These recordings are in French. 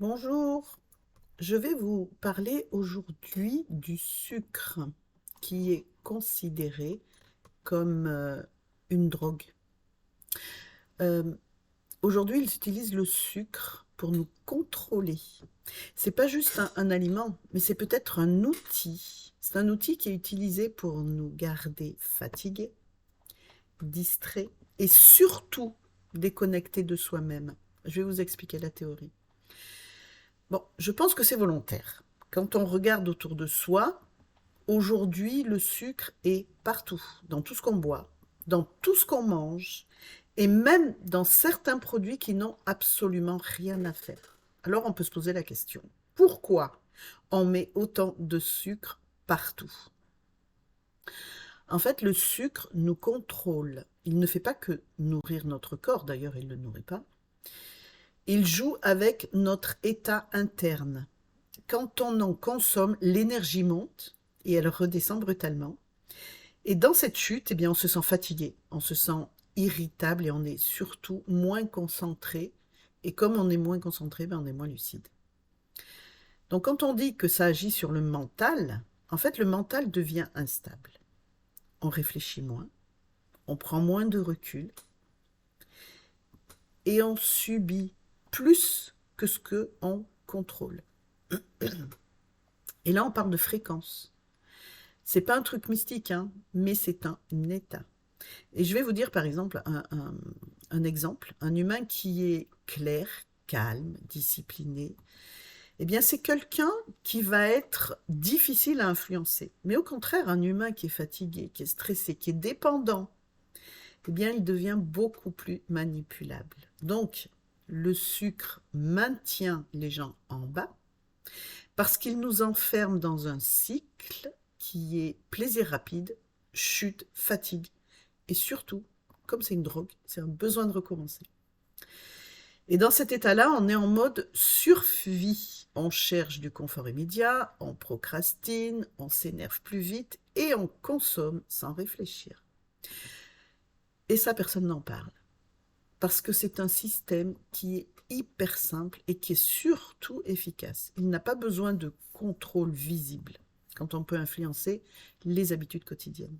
Bonjour, je vais vous parler aujourd'hui du sucre qui est considéré comme une drogue. Euh, Aujourd'hui, ils utilisent le sucre pour nous contrôler. C'est pas juste un aliment, mais c'est peut-être un outil. C'est un outil qui est utilisé pour nous garder fatigués, distraits et surtout déconnectés de soi-même. Je vais vous expliquer la théorie. Bon, je pense que c'est volontaire. Quand on regarde autour de soi, aujourd'hui, le sucre est partout, dans tout ce qu'on boit, dans tout ce qu'on mange, et même dans certains produits qui n'ont absolument rien à faire. Alors on peut se poser la question, pourquoi on met autant de sucre partout? En fait, le sucre nous contrôle. Il ne fait pas que nourrir notre corps, d'ailleurs il ne le nourrit pas. Il joue avec notre état interne. Quand on en consomme, l'énergie monte et elle redescend brutalement. Et dans cette chute, eh bien, on se sent fatigué, on se sent irritable et on est surtout moins concentré. Et comme on est moins concentré, ben, on est moins lucide. Donc quand on dit que ça agit sur le mental, en fait, le mental devient instable. On réfléchit moins, on prend moins de recul et on subit plus que ce qu'on contrôle. Et là, on parle de fréquence. C'est pas un truc mystique, hein, mais c'est un état. Et je vais vous dire par exemple un exemple. Un humain qui est clair, calme, discipliné, eh bien c'est quelqu'un qui va être difficile à influencer. Mais au contraire, un humain qui est fatigué, qui est stressé, qui est dépendant, eh bien il devient beaucoup plus manipulable. Donc le sucre maintient les gens en bas parce qu'il nous enferme dans un cycle qui est plaisir rapide, chute, fatigue, et surtout, comme c'est une drogue, c'est un besoin de recommencer. Et dans cet état-là, on est en mode survie. On cherche du confort immédiat, on procrastine, on s'énerve plus vite et on consomme sans réfléchir. Et ça, personne n'en parle. Parce que c'est un système qui est hyper simple et qui est surtout efficace. Il n'a pas besoin de contrôle visible quand on peut influencer les habitudes quotidiennes.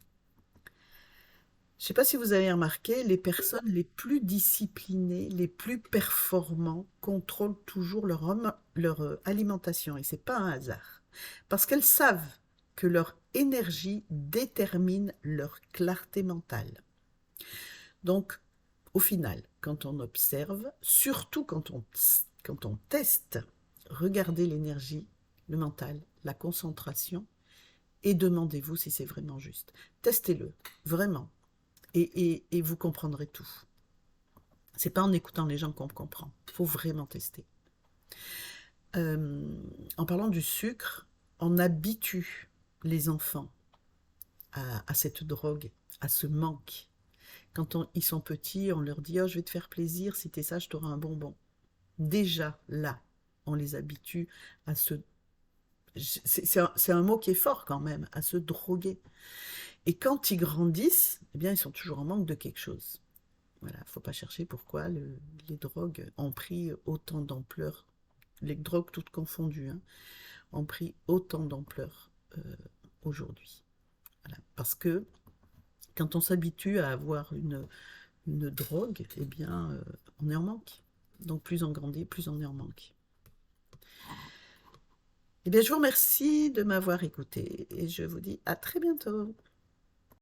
Je ne sais pas si vous avez remarqué, les personnes les plus disciplinées, les plus performants contrôlent toujours leur alimentation et ce n'est pas un hasard. Parce qu'elles savent que leur énergie détermine leur clarté mentale. Donc, au final, quand on observe, surtout quand on teste, regardez l'énergie, le mental, la concentration et demandez-vous si c'est vraiment juste. Testez-le, vraiment. Et vous comprendrez tout. C'est pas en écoutant les gens qu'on comprend. Il faut vraiment tester. En parlant du sucre, on habitue les enfants à cette drogue, à ce manque. Quand ils sont petits, on leur dit « Oh, je vais te faire plaisir, si t'es sage, t'auras un bonbon. » Déjà, là, on les habitue à se... C'est un mot qui est fort quand même, à se droguer. Et quand ils grandissent, eh bien, ils sont toujours en manque de quelque chose. Voilà, il ne faut pas chercher pourquoi les drogues ont pris autant d'ampleur, les drogues toutes confondues, hein, ont pris autant d'ampleur aujourd'hui. Voilà. Parce que quand on s'habitue à avoir une drogue, eh bien, on est en manque. Donc plus on grandit, plus on est en manque. Eh bien, je vous remercie de m'avoir écouté et je vous dis à très bientôt.